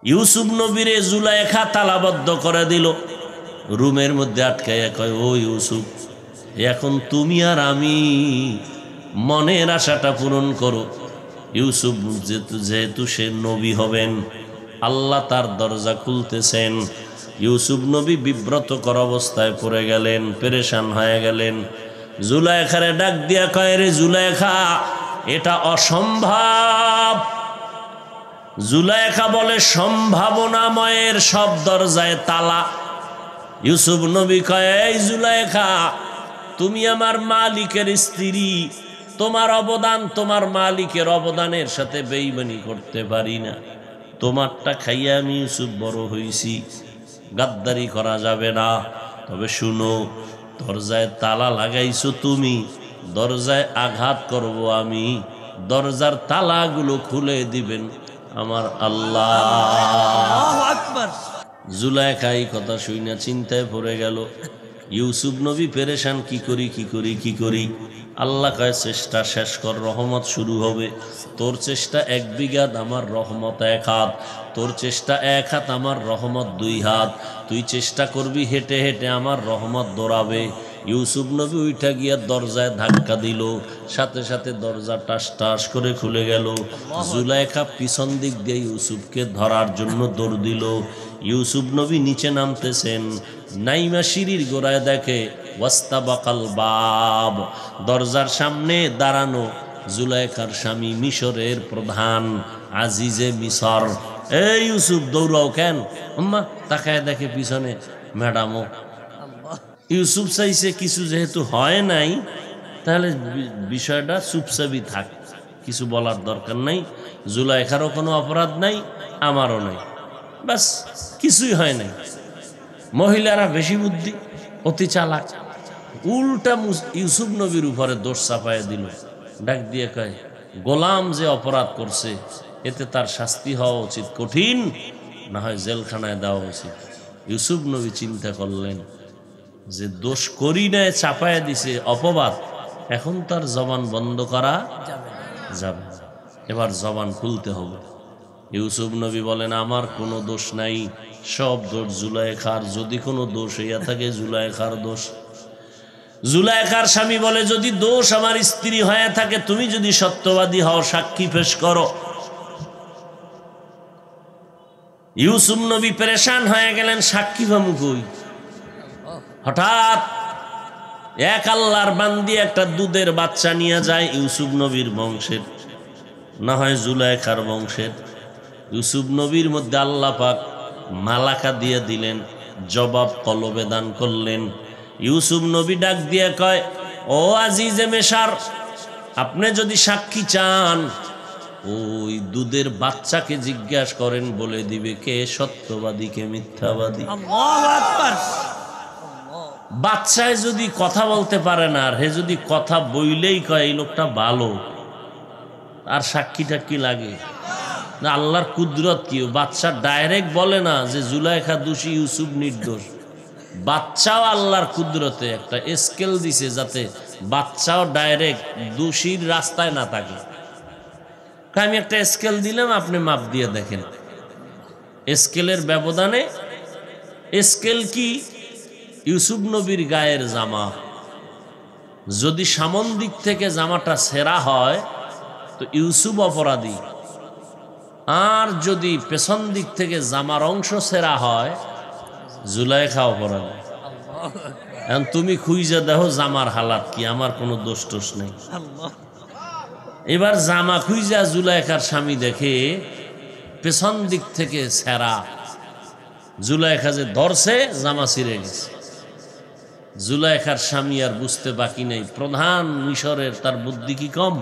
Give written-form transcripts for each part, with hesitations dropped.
ইউসুফ নবীরে জুলাইখা তালাবদ্ধ করে দিল, রুমের মধ্যে আটকাইয়া কয়, ও ইউসুফ, এখন তুমি আর আমি মনের আশাটা পূরণ করো। ইউসুফ যেহেতু সে নবী হবেন, আল্লাহ তার দরজা খুলতেছেন। ইউসুফ নবী বিব্রতকর অবস্থায় পড়ে গেলেন, পেরেশান হয়ে গেলেন। জুলাইখারে ডাক দিয়া কয়, রে জুলাইখা, এটা অসম্ভব। জুলাইখা বলে, সম্ভাবনাময়ের সব দরজায় তালা। ইউসুফ নবী কয়, এই জুলাইখা, তুমি আমার মালিকের স্ত্রী, তোমার অবদান তোমার মালিকের অবদানের সাথে বেইমানি করতে পারি না। তোমারটা খাইয়া আমি ইউসুফ বড় হইছি, গাদ্দারি করা যাবে না। তবে শুনো, দরজায় তালা লাগাইছো তুমি, দরজায় আঘাত করব আমি, দরজার তালাগুলো খুলে দিবেন আমার আল্লাহ। জুলাইখা এই কথা শুনে চিন্তায় পড়ে গেল। ইউসুফ নবী পেরেশান, কি করি কি করি কি করি। আল্লাহ কয়, চেষ্টা শেষ কর, রহমত শুরু হবে। তোর চেষ্টা 1 বিঘা, আমার রহমত 1 হাত। তোর চেষ্টা 1 হাত, আমার রহমত 2 হাত। তুই চেষ্টা করবি হেঁটে হেঁটে, আমার রহমত দৌড়াবে। ইউসুফ নবী উঠা গিয়া দরজায় ধাক্কা দিল, সাথে সাথে দরজা টাস টাস করে খুলে গেল। জুলাইখা পিছন দিক দিয়ে ইউসুফকে ধরার জন্য দৌড় দিল। ইউসুফ নবী নিচে নামতেছেন, নাইমা সিঁড়ির গোড়ায় দেখে ওয়াস্তাবাকাল বাব, দরজার সামনে দাঁড়ানো জুলাইখার স্বামী, মিশরের প্রধান আজিজে মিশর। এই ইউসুফ, দৌড়াও কেন? আম্মা তাকায় দেখে পিছনে ম্যাডামও। ইউসুফ চাইছে কিছু যেহেতু হয় নাই, তাহলে বিষয়টা চুপচাপই থাক, কিছু বলার দরকার নাই। জুলাইখারও কোনো অপরাধ নাই, আমারও নাই, বাস কিছুই হয় নাই। মহিলারা বেশি বুদ্ধি, অতি চালাক, উল্টা ইউসুফ নবীর উপরে দোষ চাপায় দিল। ডাক দিয়ে কয়, গোলাম যে অপরাধ করছে, এতে তার শাস্তি হওয়া উচিত কঠিন, না হয় জেলখানায় দেওয়া উচিত। ইউসুফ নবী চিন্তা করলেন যে দোষ করি নাই, চাপায় দিছে অপবাদ, এখন তার জবান বন্ধ করা যাবে, এবার জবান খুলতে হবে। ইউসুফ নবী বলেন, আমার কোনো দোষ নাই, সব দোষ জুলাইখার। যদি কোনো দোষ হইয়া থাকে, জুলাইখার দোষ। জুলাইখার স্বামী বলে, যদি দোষ আমার স্ত্রী হয়ে থাকে, তুমি যদি সত্যবাদী হও, সাক্ষী পেশ করো। ইউসুফ নবী পেরেশান হয়ে গেলেন, সাক্ষী পামু কই? হঠাৎ এক আল্লাহর বান্দি একটা দুধের বাচ্চা নিয়ে যায়, ইউসুফ নবীর বংশের, না হয় জুলাইখার বংশের। ইউসুফ নবীর মধ্যে আল্লাহ পাক মালাকা দিয়ে দিলেন, জবাব কলবে দান করলেন। ইউসুফ নবী ডাক দিয়ে কয়, ও আজিজে মিশর, আপনি যদি সাক্ষী চান, ওই দুধের বাচ্চাকে জিজ্ঞাসা করেন, বলে দিবে কে সত্যবাদী কে মিথ্যাবাদী। আল্লাহু আকবার। বাচ্চায় যদি কথা বলতে পারে না, আর হে যদি কথা বইলেই কয় এই লোকটা ভালো, আর সাক্ষীটা কি লাগে? না, আল্লাহর কুদরত কি? বাচ্চা ডাইরেক্ট বলে না যে জুলাইখা দোষী, ইউসুফ নির্দোষ। বাচ্চাও আল্লাহর কুদরতে একটা স্কেল দিছে, যাতে বাচ্চাও ডাইরেক্ট দোষীর রাস্তায় না থাকে। আমি একটা স্কেল দিলাম, আপনি মাপ দিয়ে দেখেন। স্কেলের ব্যবধানে, স্কেল কি? ইউসুফ নবীর গায়ের জামা, যদি সামন দিক থেকে জামাটা ছেঁড়া হয় তো ইউসুফ অপরাধী, আর যদি পেছন দিক থেকে জামার অংশ ছেঁড়া হয়, জুলাইখা অপরাধী। এখন তুমি খুঁজে দেখো জামার হালাত কি, আমার কোনো দোষ টোষ নেই। এবার জামা খুঁজা জুলাইখার স্বামী দেখে পেছন দিক থেকে ছেঁড়া, জুলাইখা যে ধরছে, জামা ছিঁড়ে গেছে। জুলাইখার স্বামী আর বুঝতে বাকি নেই, প্রধান মিশরের, তার বুদ্ধি কি কম?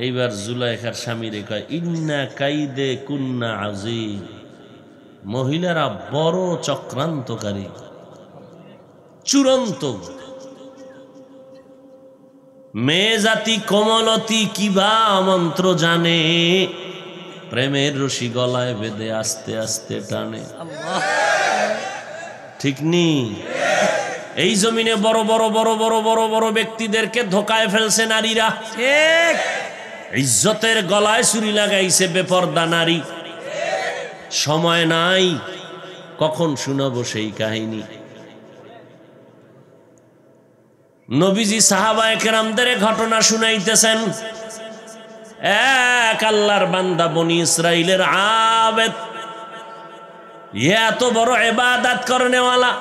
এইবার জুলাইখার স্বামীরে কয়, ইন্না কাইদে কুন্না আজিম, মহিলারা বড় চক্রান্তকারী, চূড়ান্ত। মেয়ে জাতি কোমলতি কিবা মন্ত্র জানে, প্রেমের রশি গলায় বেঁধে আস্তে আস্তে টানে। ঠিক নি? এই জমিনে বড় বড় বড় বড় বড় বড় ব্যক্তিদেরকে ধোকায় ফেলছে নারীরা। ঠিক। ইজ্জতের গলায় ছুরি লাগাইছে বেপরদা নারী। সময় নাই, কখন শুনাবো সেই কাহিনী। নবীজি সাহাবায়ে কেরামদের ঘটনা শুনাইতেছেন। এক আল্লাহর বান্দা বনি ইসরাইলের আবেদ, এত বড় ইবাদত করনেওয়ালা,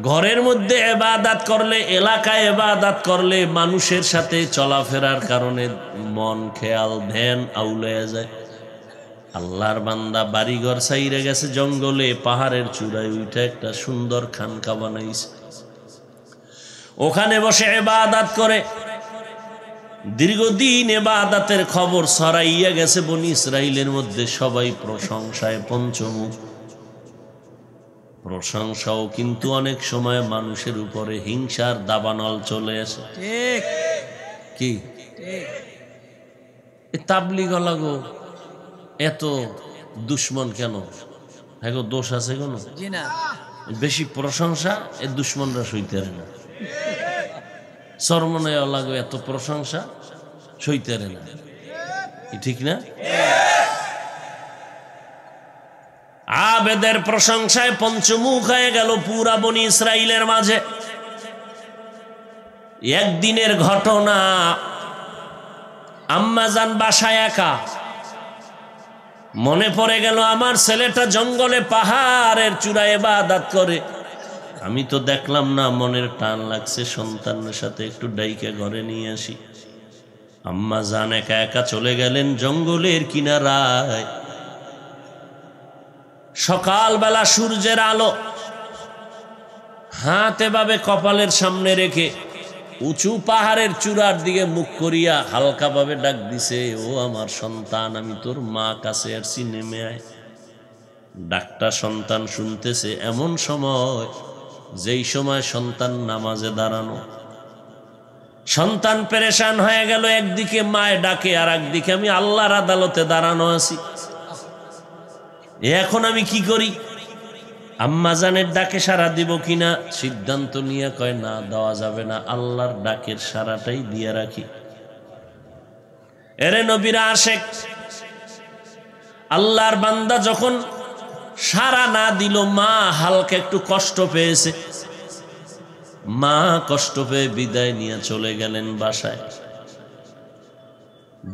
ঘরের মধ্যে ইবাদত করলে, এলাকায় ইবাদত করলে, মানুষের সাথে চলাফেরার কারণে মন খেয়াল ধ্যান আউলায়া যায়। আল্লাহর বান্দা বাড়িঘর ছাইরে গেছে, জঙ্গলে পাহাড়ের চূড়ায় উঠে একটা সুন্দর খানকা বানাইছে, ওখানে বসে ইবাদত করে। দীর্ঘদিন ইবাদতের খবর ছড়াইয়া গেছে বনি ইসরাইলের মধ্যে, সবাই প্রশংসায় পঞ্চমুখ। প্রশংসাও কিন্তু অনেক সময় মানুষের উপরে হিংসার দাবানল চলে আসে। ঠিক কি তাবলিগ লাগো এত দুশ্মন কেন? হ্যাঁ গো, দোষ আছে কোন? জি না। বেশি প্রশংসা এ দুশ্মনরা সইতে পারে না। চরমনায় লাগো এত প্রশংসা সইতে পারে না, ঠিক না? আবেদের প্রশংসায় পঞ্চমুখ হয়ে গেল পুরা বনি ইসরাইলের মাঝে। একদিনের ঘটনা, আম্মাজান বাসায় একা, মনে পড়ে গেল আমার ছেলেটা জঙ্গলে পাহাড়ের চূড়ায় ইবাদত করে, আমি তো দেখলাম না, মনের টান লাগছে, সন্তানের সাথে একটু ডাইকে ঘরে নিয়ে আসি। আম্মাজান একা একা চলে গেলেন জঙ্গলের কিনারায়। সকালবেলা সূর্যের আলো, হাত এভাবে কপালের সামনে রেখে উঁচু পাহাড়ের চূড়ার দিকে মুখ করিয়া হালকাভাবে ডাক দিছে, ও আমার সন্তান, আমি তোর মা কাছে আসছি, নেমে আয়। ডাকটা সন্তান শুনতেছে এমন সময়, যেই সময় সন্তান নামাজে দাঁড়ানো। সন্তান পেরেশান হয়ে গেল, একদিকে মায় ডাকে আর একদিকে আমি আল্লাহর আদালতে দাঁড়ানো আছি, এখন আমি কি করি? আম্মাজানের ডাকে সাড়া দিব কিনা সিদ্ধান্ত নিয়ে কয়, না, দেওয়া যাবে না, আল্লাহর ডাকের সাড়াটাই দিয়ে রাখি। এরে নবীরা আশেক, আল্লাহর বান্দা যখন সাড়া না দিল, মা হালকা একটু কষ্ট পেয়েছে, মা কষ্ট পেয়ে বিদায় নিয়ে চলে গেলেন বাসায়।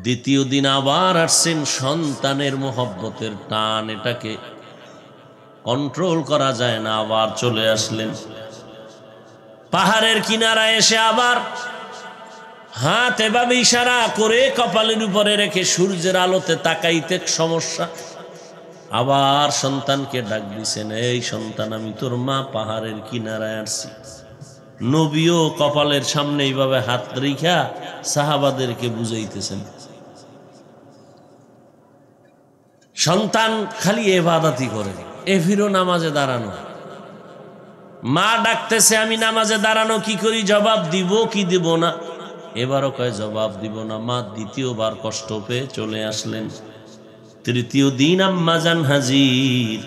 দ্বিতীয় দিন আবার আসছেন, সন্তানের মোহব্বতের টান, এটাকে কন্ট্রোল করা যায় না, আবার চলে আসলেন। পাহাড়ের কিনারায় এসে আবার হাত এভাবে ইশারা করে কপালের উপরে রেখে সূর্যের আলোতে তাকাইতে সমস্যা, আবার সন্তানকে ডাক দিছেন, এই সন্তান, আমি তোর মা পাহাড়ের কিনারায় আসছি। নবীও কপালের সামনে এইভাবে হাত রেখা সাহাবাদেরকে বুঝাইতেছেন। সন্তান খালি ইবাদতই করে, এফিরও নামাজে দাঁড়ানো। মা ডাকতেছে, আমি নামাজে দাঁড়ানো কি করি, জবাব দিব কি দিব না? এবারও কয় জবাব দিব না। মা দ্বিতীয়বার কষ্ট পেয়ে চলে আসলেন। তৃতীয় দিন আম্মাজান হাজির।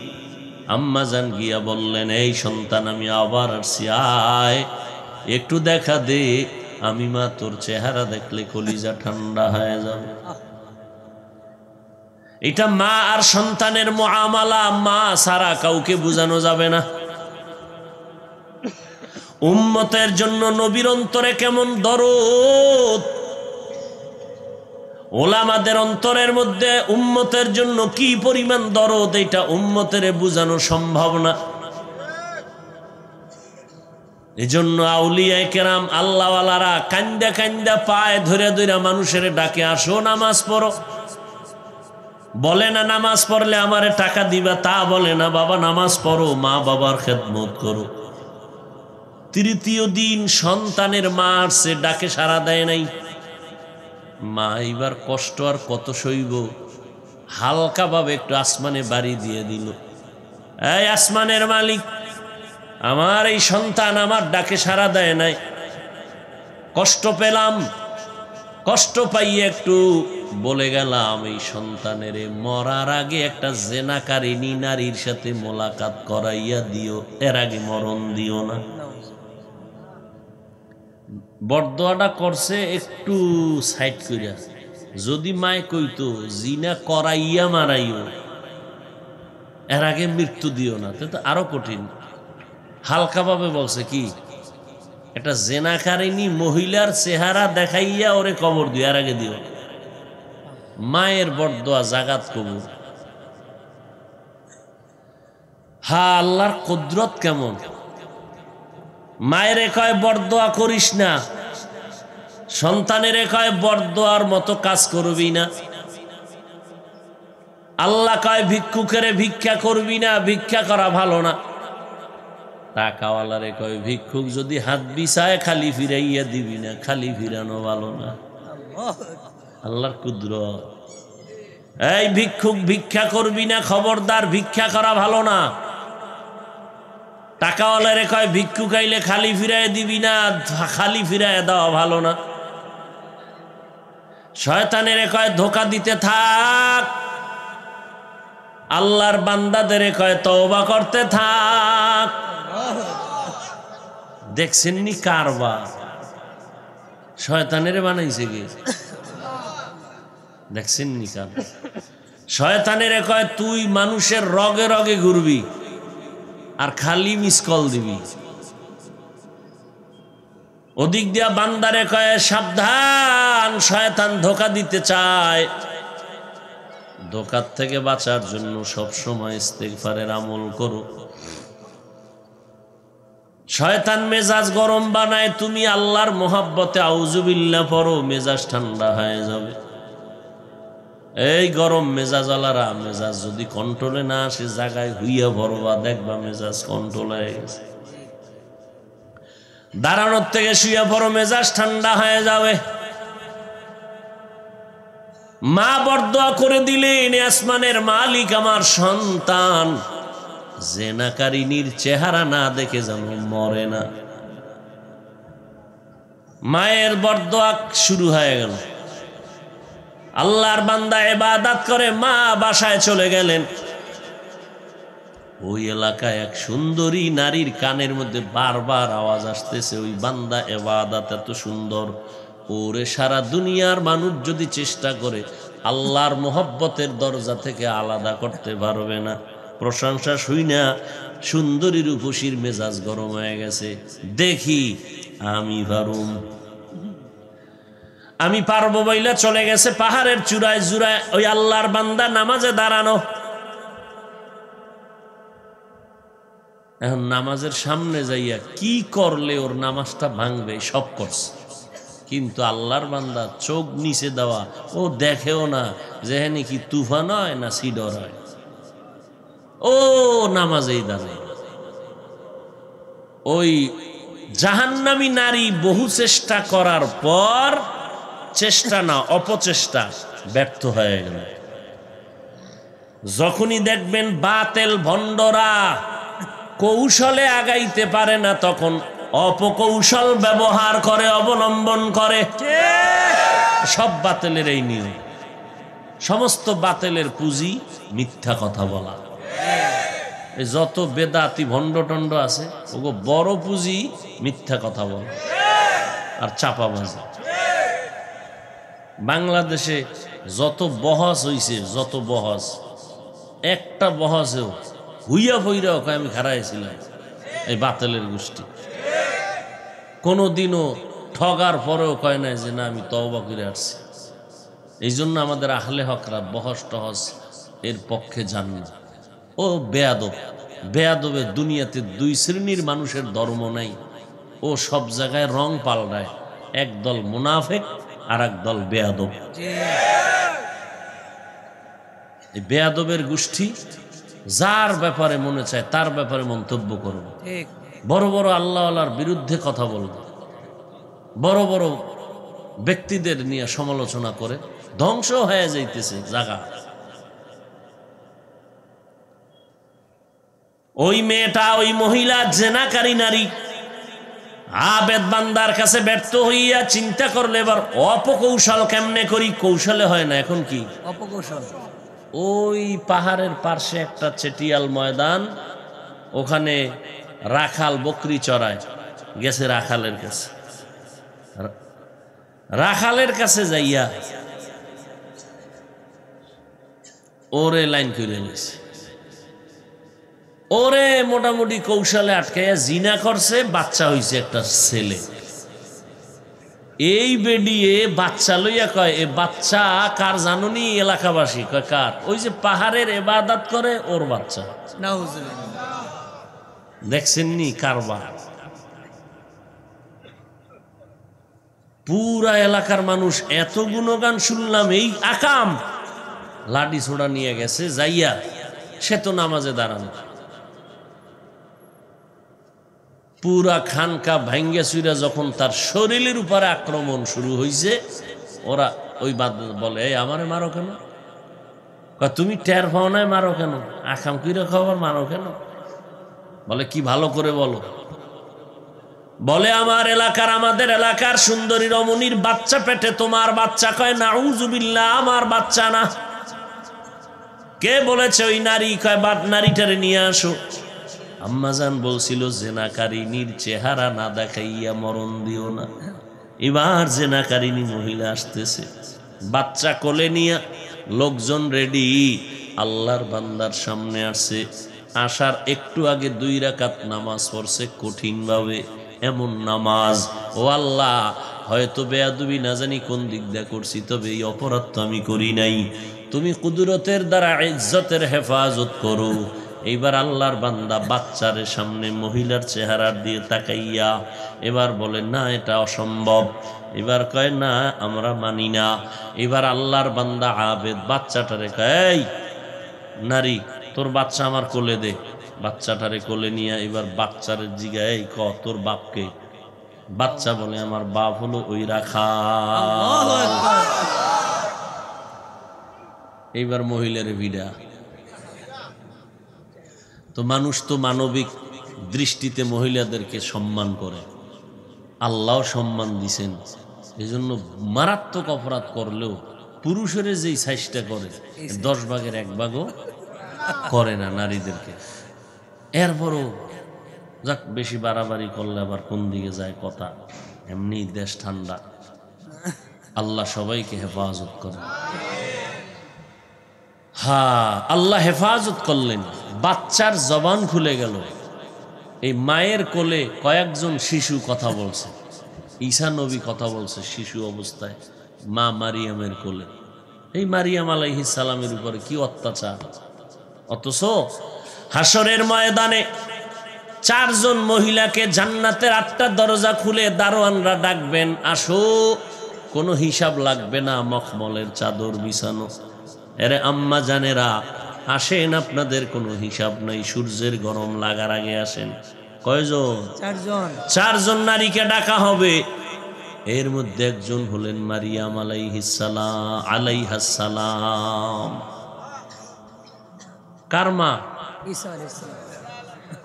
আম্মাজান গিয়া বললেন, এই সন্তান, আমি আবার আসছি, আয় একটু দেখা দে। আমি মা তোর চেহারা দেখলে কলিজা ঠান্ডা হয়ে যাবে। এটা মা আর সন্তানের মুআমালা, মা সারা কাউকে বোঝানো যাবে না। উম্মতের জন্য নবীর অন্তরে কেমন দরদ, ওলামাদের অন্তরের মধ্যে উম্মতের জন্য কি পরিমাণ দরদ, এটা উম্মতের বোঝানো সম্ভব না। এজন্য আউলিয়ায়ে কেরাম, আল্লাহওয়ালারা কান্দা কান্দা পায়ে ধরে ধরে মানুষের ডাকে, আসো নামাজ পড়ো। বলে না নামাজ পড়লে আমারে টাকা দিবা, তা বলে না, বাবা নামাজ পড়ো, মা বাবার খেদমত করো। তৃতীয় দিন সন্তানের মা আসছে, ডাকে সাড়া দেয় নাই। মা এবার কষ্ট আর কত সইব, হালকা ভাবে একটু আসমানে বাড়ি দিয়ে দিল, এই আসমানের মালিক, আমার এই সন্তান আমার ডাকে সাড়া দেয় নাই, কষ্ট পেলাম, কষ্ট পাইয়ে একটু বলে গেলাম এই সন্তানের মরার আগে একটা জেনাকারিনী নারীর সাথে মোলাকাত করাইয়া দিও, এর আগে মরণ দিও না। বরদোয়াটা করছে একটু সাইড করিয়া, যদি মায় কইতো জিনা করাইয়া মারাইও, এর আগে মৃত্যু দিও না, তো আরো কঠিন। হালকাভাবে বলছে কি, একটা জেনাকারিনী মহিলার চেহারা দেখাইয়া ওরে কবর দিও, এর আগে দিও। মায়ের বরদোয়া জাগাত কবর। হা, আল্লাহর কুদরত কেমন! মায়ের কয় বরদোয়া করিস না, সন্তানের কয় বরদোয়ার মতো কাজ করবি না। আল্লাহ কয় ভিক্ষুকের ভিক্ষা করবি না, ভিক্ষা করা ভালো না। টাকাওয়ালারে কয় ভিক্ষুক যদি হাত বিছায় খালি ফিরাইয়া দিবি না, খালি ফিরানো ভালো না। আল্লাহর কুদরত। এই ভিক্ষুক ভিক্ষা করবি না, খবরদার, ভিক্ষা করা ভালো না। টাকাওয়ালারে কয় ভিক্ষুক আইলে খালি ফিরাই দিবি না, খালি ফিরাই দেওয়া ভালো না। শয়তানের কয় ধোকা দিতে থাক, আল্লাহর বান্দাদের কয় তওবা করতে থাক। দেখছেননি কারবার? শয়তানের বানাইছে কি? দেখছেননি কারবার? শয়তানের কয় তুই মানুষের রগে রগে ঘুরবি আর খালি মিস কল দিবি। ওদিক দিয়া বান্দারে কয় সাবধান, শয়তান ধোকা দিতে চায়। ধোকার থেকে বাঁচার জন্য সব সময় ইস্তেগফারের আমল করো। শয়তান মেজাজ গরম বানায়, তুমি আল্লাহর মোহাব্বতে আউযুবিল্লাহ পড়ো, মেজাজ ঠান্ডা হয়ে যাবে। এই গরম মেজাজ আলারা মেজাজ যদি কন্ট্রোলে না আসে, জায়গায় হুইয়া ভরবা, দেখবা মেজাজ কন্ট্রোল হয়ে গেছে। দাঁড়ানোর থেকে শুয়ে পড়ো, মেজাজ ঠান্ডা হয়ে যাবে। মা বরদোয়া করে দিলেন, আসমানের মালিক আমার সন্তান জেনাকারিনীর চেহারা না দেখে যেন মরে না। মায়ের বরদোয়া শুরু হয়ে গেল। আল্লাহর বান্দা ইবাদত করে মা বাসায় চলে গেলেন। ওই এলাকায় এক সুন্দরী নারীর কানের মধ্যে বারবার আওয়াজ আসতেছে, ওই বান্দা ইবাদত এত সুন্দর, ওরে সারা দুনিয়ার মানুষ যদি চেষ্টা করে আল্লাহর মোহব্বতের দরজা থেকে আলাদা করতে পারবে না। প্রশংসা শুই না সুন্দরী রূপসীর মেজাজ গরম হয়ে গেছে। দেখি আমি পারুম, আমি পারবো বইলা চলে গেছে পাহাড়ের চূড়ায় জুড়ায়। ওই আল্লাহর বান্দা নামাজে দাঁড়ানো। এখন নামাজের সামনে যাইয়া কি করলে ওর নামাজটা ভাঙবে সব করছে, কিন্তু আল্লাহর বান্দা চোখ নিচে দেওয়া, ও দেখেও না যে কি তুফান হয় না সিডর হয়, ও নামাজেই দাঁড়ায়। ওই জাহান্নামী নারী বহু চেষ্টা করার পর, চেষ্টা না অপচেষ্টা, ব্যর্থ হয়ে গেল। যখনই দেখবেন বাতেল ভণ্ডরা কৌশলে আগাইতে পারে না, তখন অপকৌশল ব্যবহার করে, অবলম্বন করে। সব বাতেলের এই নিয়ম। সমস্ত বাতেলের পুঁজি মিথ্যা কথা বলা। যত বেদাতি ভণ্ডটণ্ড আছে, ওগো বড় পুঁজি মিথ্যা কথা বলা আর চাপাবাজি। বাংলাদেশে যত বহস হইছে, যত বহস, একটা বহসেও হুইয়া ফইরাও কয় আমি খারাইছিলাম। এই বাতেলের গোষ্ঠী কোনোদিনও ঠগার পরেও কয় নাই যে না আমি তওবা করে আসছি। এই জন্য আমাদের আহলে হকরা বহস টহস এর পক্ষে যান না। ও বেয়াদব, বেয়াদবের দুনিয়াতে দুই শ্রেণীর মানুষের ধর্ম নাই। ও সব জায়গায় রং পাল্টায়, একদল মুনাফেক আর একদল বেয়াদব। এই বেয়াদবের গোষ্ঠী যার ব্যাপারে মনে চায় তার ব্যাপারে মন্তব্য করবে, বড় বড় আল্লাহওয়ালার বিরুদ্ধে কথা বলবে, বড় বড় ব্যক্তিদের নিয়ে সমালোচনা করে, ধ্বংস হয়ে যাইতেছে জায়গা। ওই মেয়েটা, ওই মহিলা জেনাকারী নারী আবেদ বান্দার কাছে ব্যর্থ হইয়া চিন্তা করলে এবার অপকৌশল কেমনে করি। কৌশলে হয় না, এখন কি অপকৌশল। ওই পাহাড়ের পার্শ্বে একটা চেটিয়াল ময়দান, ওখানে রাখাল বকরি চড়ায় গেছে। রাখালের কাছে যাইয়া ওরে লাইন করে নিয়েছে। ওরে মোটামুটি কৌশলে আটকাইয়া জিনা করছে, বাচ্চা হইছে একটা ছেলে। এই বেডিয়ে বাচ্চা লইয়া কয়, এ বাচ্চা কার জানুনি? এলাকাবাসী কয় কার? ওই যে পাহাড়ের ইবাদত করে ওর বাচ্চা। দেখছেননি কারবার? পুরা এলাকার মানুষ এত গুণগান শুনলাম, এই আকাম লাঠি ছোড়া নিয়ে গেছে যাইয়া, সে তো নামাজে দাঁড়ানো। পুরা খানকা ভাঙ্গা চুরা যখন তার শরীরের উপরে আক্রমণ শুরু হয়েছে, ওরা ওই বলে, এই আমারে মারো কেন? তুমি টের পাও নাই মারো কেন? আকাম কইরা খবর মারো কেন? বলে কি ভালো করে বলো। বলে আমার এলাকার, আমাদের এলাকার সুন্দরী রমণীর বাচ্চা পেটে তোমার বাচ্চা। কয় নাউজুবিল্লাহ, আমার বাচ্চা না। কে বলেছে ওই নারী? কয় নারীটারে নিয়ে আসো। আম্মাজান বলছিল জেনাকারিনীর চেহারা না দেখাইয়া মরণ দিও না। এবার জেনাকারিনী মহিলা আসতেছে, বাচ্চা কোলে নিয়া, লোকজন রেডি। আল্লাহর বান্দার সামনে আসছে। আসার একটু আগে 2 রাকাত নামাজ পড়ছে কঠিন ভাবে। এমন নামাজ, ও আল্লাহ, হয়তো বেয়াদবি না জানি কোন দিক দিয়ে করছি, তবে এই অপরাধ তো আমি করি নাই। তুমি কুদরতের দ্বারা ইজ্জতের হেফাজত করো। এইবার আল্লাহর বান্দা বাচ্চার সামনে মহিলার চেহারার দিয়ে তাকাইয়া এবার বলে, না এটা অসম্ভব। এবার কয়, না আমরা মানি না। এবার আল্লাহর বান্দা আবেদ বাচ্চাটারে কয়, এই নারী, তোর বাচ্চা আমার কোলে দে। বাচ্চাটারে কোলে নিয়ে এবার বাচ্চার জিগায়, এই ক তোর বাপকে? বাচ্চা বলে, আমার বাপ হলো ওই রাখা। এইবার মহিলার ভিড়া। তো মানুষ তো মানবিক দৃষ্টিতে মহিলাদেরকে সম্মান করে, আল্লাহ সম্মান দিছেন। এই জন্য মারাত্মক অপরাধ করলেও পুরুষের যেই সাইজটা করে 10 ভাগের 1 ভাগও করে না নারীদেরকে। এরপরও যাক, বেশি বাড়াবাড়ি করলে আবার কোন দিকে যায় কথা। এমনি দেশ ঠান্ডা, আল্লাহ সবাইকে হেফাজত করেন। হ্যাঁ, আল্লাহ হেফাজত করলেন। বাচ্চার জবান খুলে গেল। এই মায়ের কোলে কয়েকজন শিশু কথা বলছে। ঈসা নবী কথা বলছে শিশু অবস্থায়, মা মারিয়ামের কোলে। এই মারিয়াম আলাইহিস সালামের উপরে কি অত্যাচার! অথচ হাসরের ময়দানে 4 জন মহিলাকে জান্নাতের 8টা দরজা খুলে দারোয়ানরা ডাকবেন, আসো, কোনো হিসাব লাগবে না, মখমলের চাদর বিছানো। এরে আম্মা জানেরা, আসেন, আপনাদের কোনো হিসাব নাই, সূর্যের গরম লাগার আগে আসেন। কয়জন? 4 জন নারীকে ডাকা হবে। এর মধ্যে একজন হলেন মারিয়াম আলাইহিস সালাম। কার মা?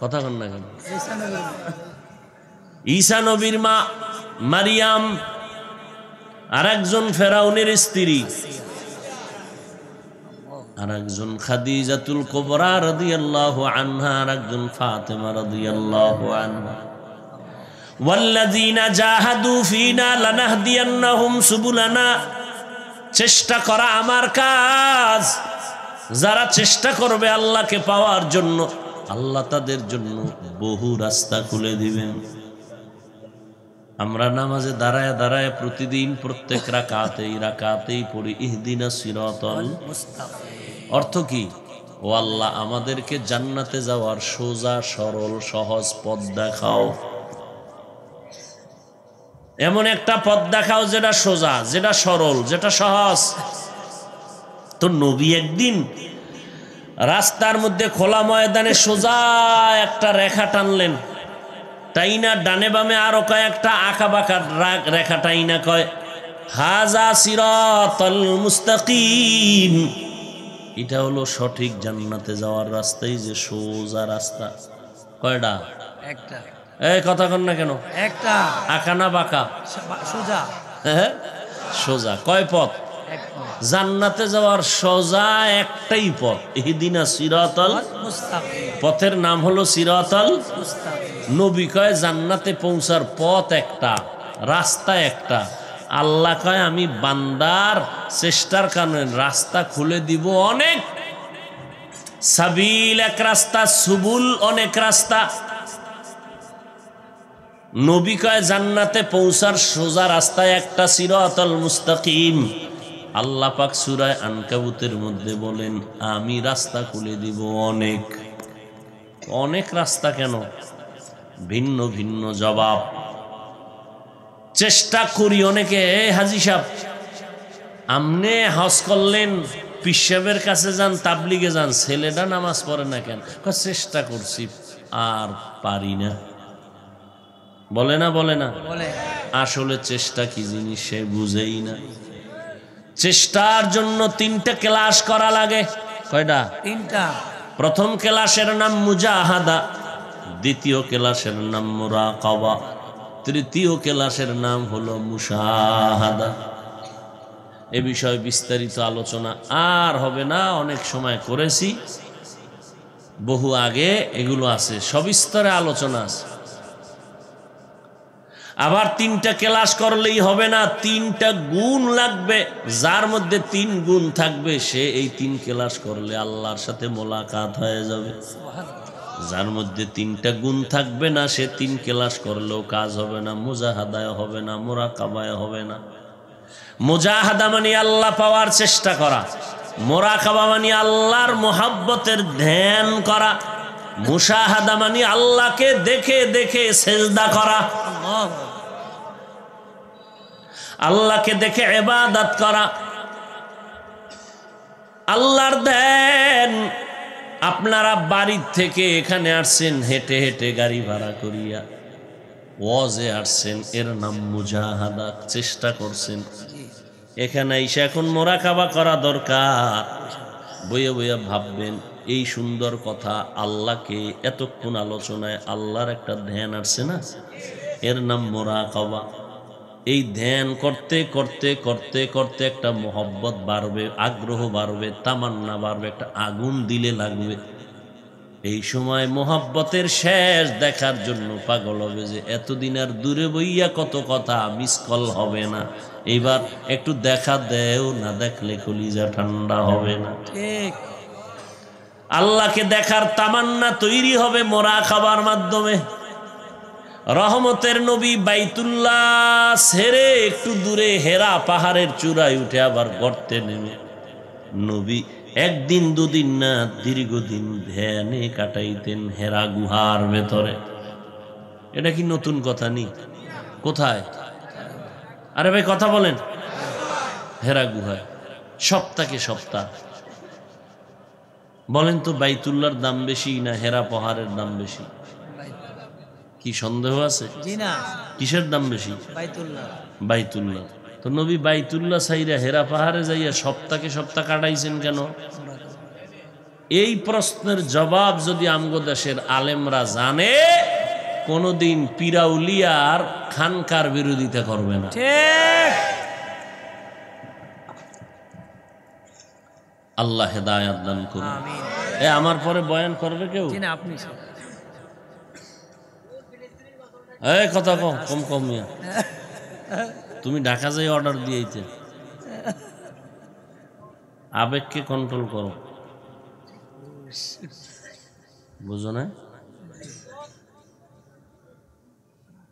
কথা কন না কেন? ঈসা নবীর মা মারিয়াম। আর একজন ফেরাউনের স্ত্রী, আর একজন খাদিজাতুল কুবরা রাদিয়াল্লাহু আনহা, আর একজন ফাতেমা রাদিয়াল্লাহু আনহা। ওয়াল্লাযীনা জাহাদু ফীনা লানাহদিয়ান্নাহুম সুবুলানা। চেষ্টা করা আমার কাজ। যারা চেষ্টা করবে আল্লাহকে পাওয়ার জন্য, আল্লাহ তাদের জন্য বহু রাস্তা খুলে দিবেন। আমরা নামাজে দাঁড়ায় দাঁড়ায় প্রতিদিন প্রত্যেক রাকাতেই পড়ি ইহদিনাস সিরাতাল মুস্তাকিম। অর্থ কি? ও আল্লাহ, আমাদেরকে জান্নাতে যাওয়ার সোজা সরল সহজ পথ দেখাও। এমন একটা পথ দেখাও যেটা সোজা, যেটা সরল, যেটা সহজ। তো নবী একদিন রাস্তার মধ্যে খোলা ময়দানে সোজা একটা রেখা টানলেন। টাইনা ডানে বামে আরো কয়েকটা আঁকা বাঁকা রেখা টাইনা কয়, হাজা সিরাতাল মুস্তাকিম। এটা হলো সঠিক জান্নাতে যাওয়ার রাস্তাই, যে সোজা রাস্তা। কয়টা? একটা। এই কথা কন না কেন? একটা। আঁকা না বাঁকা? সোজা। হ্যাঁ, সোজা। কয় পথ? জান্নাতে যাওয়ার সোজা একটাই পথ, ইহদিনা সিরাতাল মুস্তাকিম। পথের নাম হলো সিরাতাল মুস্তাকিম। নবী কয় জান্নাতে পৌঁছার পথ একটা, রাস্তা একটা। আল্লাহ কয় আমি বান্দার চেষ্টার কারণে রাস্তা খুলে দিব অনেক। সাবিল এক রাস্তা, সুবুল অনেক রাস্তা। নবী কয় জান্নাতে পৌঁছার সোজা রাস্তায় একটা সিরাতাল মুস্তাকিম। আল্লাহ পাক সূরা আনকাবুতের মধ্যে বলেন আমি রাস্তা খুলে দিব অনেক। অনেক রাস্তা কেন? ভিন্ন ভিন্ন জবাব। চেষ্টা করি অনেকে, হাজী সাহেব আমনে হজ করলেন, পীর সাহেবের কাছে যান, তাবলিগে যান, ছেলেটা নামাজ পড়ে না কেন? চেষ্টা করছি আর পারি না। বলে না বলে না? আসলে চেষ্টা কি জিনিস সে বুঝেই না। চেষ্টার জন্য 3টা ক্লাস করা লাগে। কয়টা? 3টা। প্রথম ক্লাসের নাম মুজাহাদা, দ্বিতীয় ক্লাসের নাম মুরাকাবা, তৃতীয় ক্লাসের নাম হলো মুশাহাদা। এ বিষয়ে বিস্তারিত আলোচনা আর হবে না, অনেক সময় করেছি, বহু আগে এগুলো আছে, সবিস্তরে আলোচনা আছে। আবার 3টা ক্লাস করলেই হবে না, 3টা গুণ লাগবে। যার মধ্যে 3 গুণ থাকবে সে এই 3 ক্লাস করলে আল্লাহর সাথে মোলাকাত হয়ে যাবে। যার মধ্যে 3টা গুণ থাকবে না সে 3 ক্লাস করলেও কাজ হবে না, মুজাহাদায় হবে না, মুরাকাবায় হবে না। মুজাহাদা মানে আল্লাহ পাওয়ার চেষ্টা করা, মুরাকাবা মানে আল্লাহর মোহাব্বতের ধ্যান করা, মুশাহাদা মানে আল্লাহকে দেখে দেখে সেজদা করা, আল্লাহকে দেখে ইবাদত করা, আল্লাহর ধ্যান। আপনারা বাড়ির থেকে এখানে আসছেন হেঁটে হেঁটে, গাড়ি ভাড়া করিয়া, ওয়াজে আসছেন, এর নাম মুজাহাদা, চেষ্টা করছেন। এখানে এসে এখন মুরাকাবা করা দরকার। বইয়ে বইয়ে ভাববেন এই সুন্দর কথা, আল্লাহকে এতক্ষণ আলোচনায় আল্লাহর একটা ধ্যান আসছে না, এর নাম মুরাকাবা। এই ধ্যান করতে করতে করতে করতে একটা মোহব্বত বাড়বে, আগ্রহ বাড়বে, তামান্না বাড়বে, একটা আগুন দিলে লাগবে। এই সময় মোহব্বতের শেষ দেখার জন্য পাগল হবে যে এতদিন আর দূরে বইয়া কত কথা, মিস কল হবে না, এইবার একটু দেখা দেও, না দেখলে কলিজা ঠান্ডা হবে না। ঠিক, আল্লাহকে দেখার তামান্না তৈরি হবে মুরাকাবার মাধ্যমে। রহমতের নবী বাইতুল্লাহ ছেড়ে একটু দূরে হেরা পাহাড়ের চূড়ায় উঠে আবার গর্তে নেমে নবী একদিন দুদিন না দীর্ঘদিন ধ্যানে কাটাইতেন হেরা গুহার ভেতরে। এটা কি নতুন কথা নি? কোথায়? আরে ভাই কথা বলেন। হেরা গুহায় সপ্তাহে সপ্তাহ। বলেন তো বাইতুল্লাহর দাম বেশি না হেরা পাহাড়ের দাম বেশি? কি সন্দেহ আছে? কিসের দাম বেশি? বাইতুল্লাহ। তো নবী বাইতুল্লাহ সাইরা হেরা পাহাড়ে যাইয়া সপ্তাহে সপ্তাহ কাটাইছেন কেন? এই প্রশ্নের জবাব যদি আমগো দেশের আলেমরা জানে, কোনদিন পিরাউলিয়ার খানকার বিরোধিতা করবে না। আল্লাহ হেদায়েত দান করুন। আমার পরে বয়ান করবে কেউ? আপনি কথা কম কম মিয়া, তুমি ঢাকা যাই অর্ডার দিয়েছে, আবেগকে কন্ট্রোল করো, বুঝো না?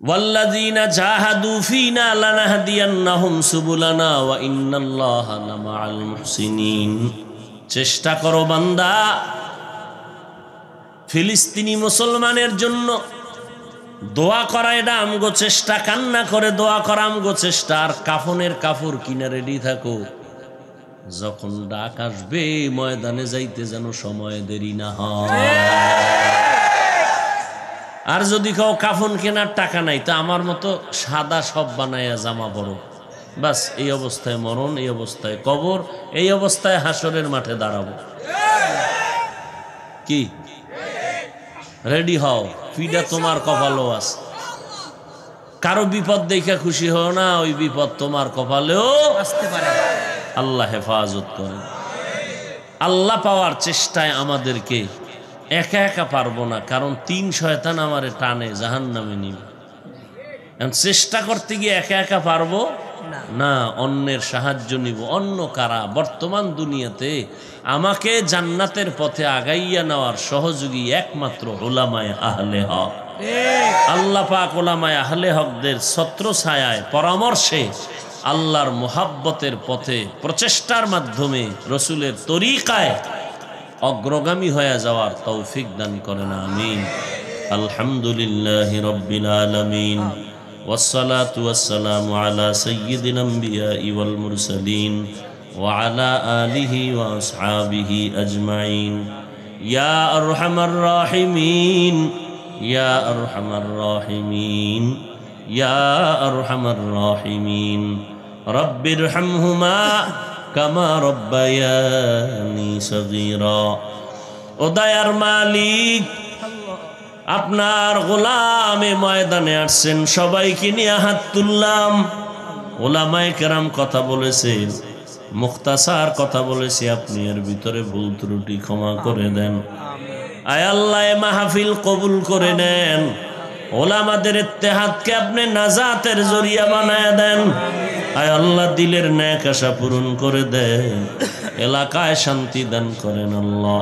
ওয়াল্লাযীনা জাহাদু ফীনা লানাহদিয়ান্নাহুম সুবুলানা ওয়া ইন্নাল্লাহা লামাআল মুহসিনিন। চেষ্টা করো বান্দা ফিলিস্তিনি মুসলমানের জন্য দোয়া করা, এটা আমগো চেষ্টা। কান্না করে দোয়া করা আমগো চেষ্টা। আর কাফনের কাপড় কিনে রেডি থাকো, যখন ডাক আসবে ময়দানে যাইতে যেন সময় দেরি না হয়। আর যদি কেউ কাফন কেনার টাকা নাই, তা আমার মতো সাদা সব বানাইয়া জামা পরো, বাস। এই অবস্থায় মরণ, এই অবস্থায় কবর, এই অবস্থায় হাসরের মাঠে দাঁড়াবো। কি রেডি হও, ফিডা তোমার কপালেও আছে। কারো বিপদ দেখে খুশি হও না, ওই বিপদ তোমার কপালেও আসতে পারে। আল্লাহ হেফাজত করে। আল্লাহ পাওয়ার চেষ্টায় আমাদেরকে একা একা পারবো না, কারণ 3 শয়তান আমারে টানে জাহান্নামে নিবে। চেষ্টা করতে গিয়ে একা একা পারবো না, অন্যের সাহায্য নিব। অন্য কারা? বর্তমান দুনিয়াতে আমাকে জান্নাতের পথে আগাইয়া নেওয়ার সহযোগী একমাত্র উলামায়ে আহলে হক। আল্লাহ পাক উলামায়ে আহলে হকদের ছত্র ছায়ায় পরামর্শে আল্লাহর মুহাব্বতের পথে প্রচেষ্টার মাধ্যমে রসুলের তরিকায় অগ্রগামী হয়ে যাওয়ার তৌফিক দান করেন, আমিন। আলহামদুলিল্লাহি রাব্বিল আলামিন, والصلاة والسلام على سيد الأنبياء والمرسلين وعلى آله وأصحابه أجمعين يا أرحم الراحمين يا أرحم الراحمين يا أرحم الراحمين رب ارحمهما كما ربياني صغيرا। ও দয়ার মালিক, আপনার গোলামে ময়দানে আসছেন, সবাইকে নিয়ে হাত তুললাম। ওলামায়ে কেরাম কথা বলেছেন, মুখতাসার কথা বলেছি, আপনি এর ভিতরে ভুল ত্রুটি ক্ষমা করে দেন। আয় আল্লাহ, এ মাহফিল কবুল করে নেন। ওলামাদের ইত্তেহাদকে আপনি নাজাতের জরিয়া বানায় দেন। আয় আল্লাহ, দিলের ন্যাক আশা পূরণ করে দেন, এলাকায় শান্তি দান করেন। আল্লাহ,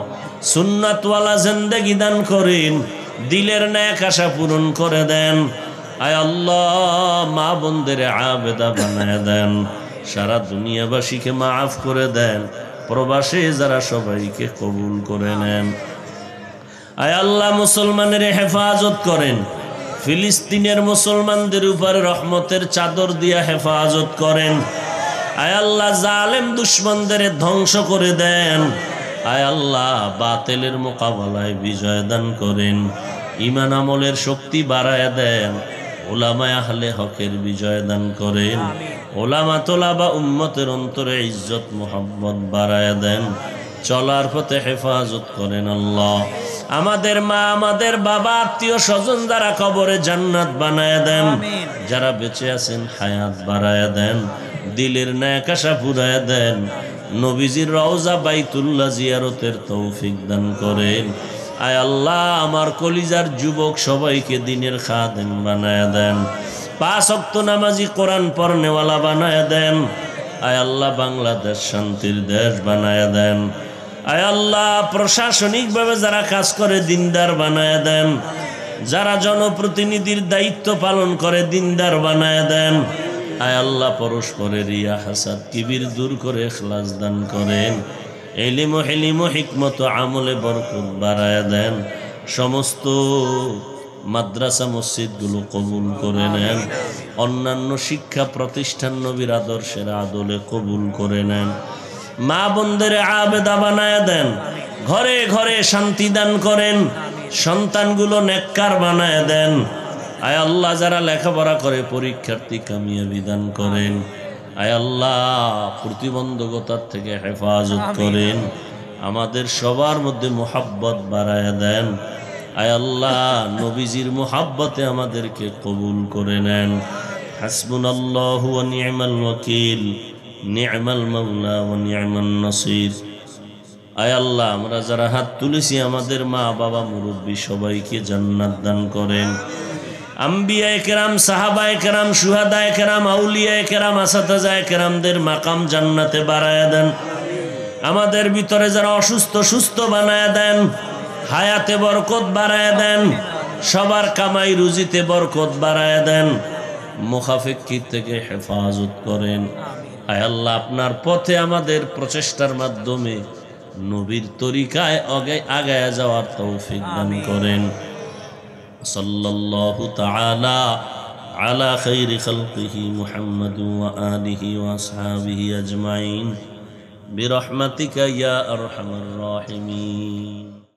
সুন্নাতওয়ালা জিন্দেগি দান করেন, দিলের ন্যাক আশা পূরণ করে দেন। আয় আল্লাহ, মা বোনদের আবেদা বানায় দেন, সারা দুনিয়াবাসীকে মাফ করে দেন, প্রবাসে যারা সবাইকে কবুল করে নেন। আয় আল্লাহ, মুসলমানের হেফাজত করেন, ফিলিস্তিনের মুসলমানদের উপরে রহমতের চাদর দিয়া হেফাজত করেন। আয় আল্লাহ, জালেম দুশমনদের ধ্বংস করে দেন। আয় আল্লাহ, বাতিলের মোকাবেলায় বিজয় দান করেন, ঈমান আমলের শক্তি বাড়ায় দেন, উলামায়ে আহলে হকের বিজয় দান করেন, উলামা তোলাবা উম্মতের অন্তরে ইজ্জত মুহাব্বত বাড়ায় দেন, চলার পথে হেফাজত করেন। আল্লাহ, আমাদের মা, আমাদের বাবা, আত্মীয় স্বজন যারা কবরে জান্নাত বানায় দেন, যারা বেঁচে আছেন হায়াত বাড়ায় দেন, দিলের ন্যাক আশা পুরায় দেন, নবীজির রওজা বাইতুল্লাহ জিয়ারতের তৌফিক দান করেন। আয় আল্লাহ, আমার কলিজার যুবক সবাইকে দিনের খাদেম বানায় দেন, 5 ওয়াক্ত নামাজি কোরআন পড়নেওয়ালা বানায় দেন। আয় আল্লাহ, বাংলাদেশ শান্তির দেশ বানায় দেন। আয় আল্লাহ, প্রশাসনিকভাবে যারা কাজ করে দিনদার বানায় দেন, যারা জনপ্রতিনিধির দায়িত্ব পালন করে দিনদার বানায় দেন। আয় আল্লাহ, পরস্পরের রিয়া হাসাদ কিবির দূর করে ইখলাস দান করেন, ইলম ও হিলিম ও হিকমত ও আমলে বরকত বাড়ায় দেন, সমস্ত মাদ্রাসা মসজিদগুলো কবুল করে নেন, অন্যান্য শিক্ষা প্রতিষ্ঠান নবীর আদর্শের আদলে কবুল করে নেন, মা বোনদের আবেদা বানায় দেন, ঘরে ঘরে শান্তি দান করেন, সন্তানগুলো নেককার বানায় দেন। আয় আল্লাহ, যারা লেখাপড়া করে পরীক্ষার্থী কামিয়াবি দান করেন। আয় আল্লাহ, প্রতিবন্ধকতার থেকে হেফাজত করেন, আমাদের সবার মধ্যে মুহাব্বত বাড়ায় দেন। আয় আল্লাহ, নবীজির মুহাব্বতে আমাদেরকে কবুল করে নেন। হাসবুনাল্লাহু ওয়া নি'মাল ওয়াকিল, নি'মাল মাওলা ওয়া নি'মান নাসির। আয় আল্লাহ, আমরা যারা হাত তুলেছি, আমাদের মা বাবা মুরব্বী সবাইকে জান্নাত দান করেন। আম্বিয়ায়ে কেরাম, সাহাবায়ে কেরাম, শুহাদায়ে কেরাম, আউলিয়ায়ে কেরাম, আসাতাজায়ে কেরামদের মাকাম জান্নাতে বাড়ায় দেন। আমাদের ভিতরে যারা অসুস্থ সুস্থ বানায় দেন, হায়াতে বরকত বাড়ায় দেন, সবার কামাই রুজিতে বরকত বাড়ায় দেন, মুখাফিকি থেকে হেফাজত করেন। আয় আল্লাহ, আপনার পথে আমাদের প্রচেষ্টার মাধ্যমে নবীর তরিকায় আগায়া যাওয়ার তৌফিক দান করেন। সাল্লাল্লাহু তাআলা আলা খাইরি খালকিহি মুহাম্মাদ ওয়া আলিহি ওয়া আসহাবিহি আজমাইন বিরহমাতিকা ইয়া আরহামার রাহিমিন।